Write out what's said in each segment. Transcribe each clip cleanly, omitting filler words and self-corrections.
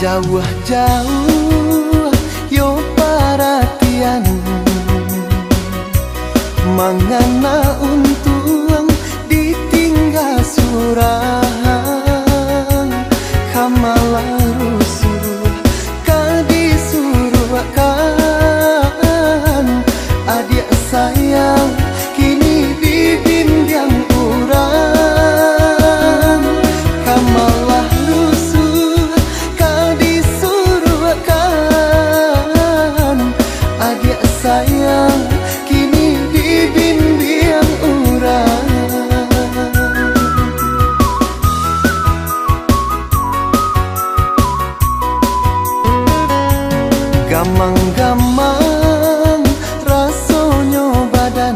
Jauh-jauh yo perhatian mangana untung ditinggal surang kamalah rusuh kadisuruhkan adik sayang kini dibimbing urang kamalah rusuh kadisuruhkan adik sayang kini dibimbing urang gamang-gamang rasonyo badan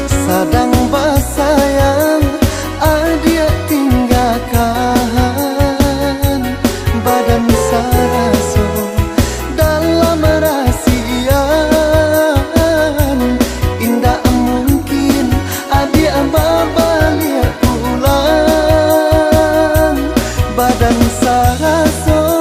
sadang basayang adik tinggalkan badan saraso dalam rahasian indah mungkin adik balik pulang badan saraso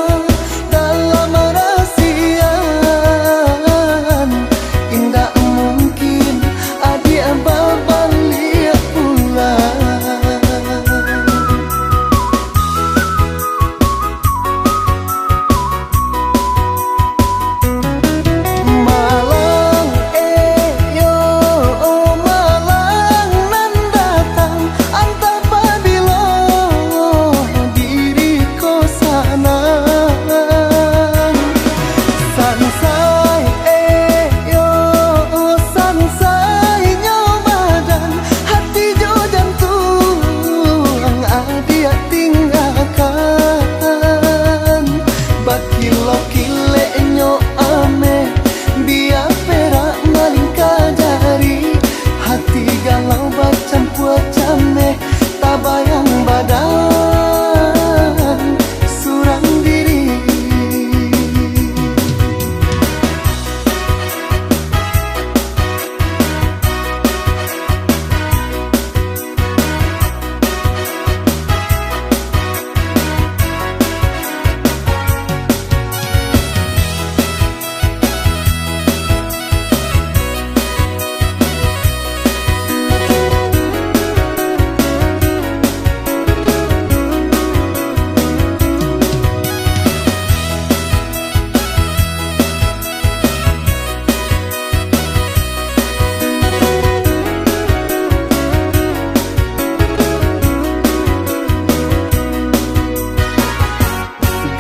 galau bercampur cameh tak bayang badan surang diri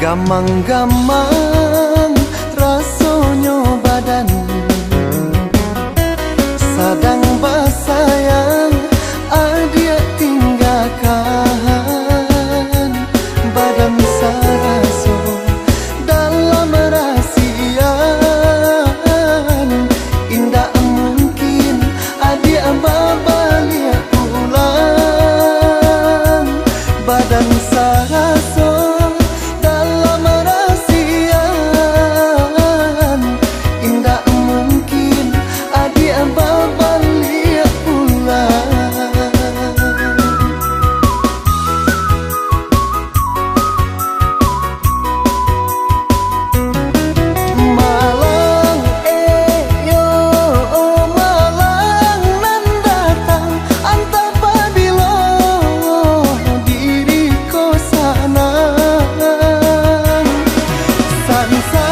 gamang-gamang rasonyo badan sadang basayang adik tinggalkan badan saraso dalam rahasian indah mungkin adik balik pulang badan saraso San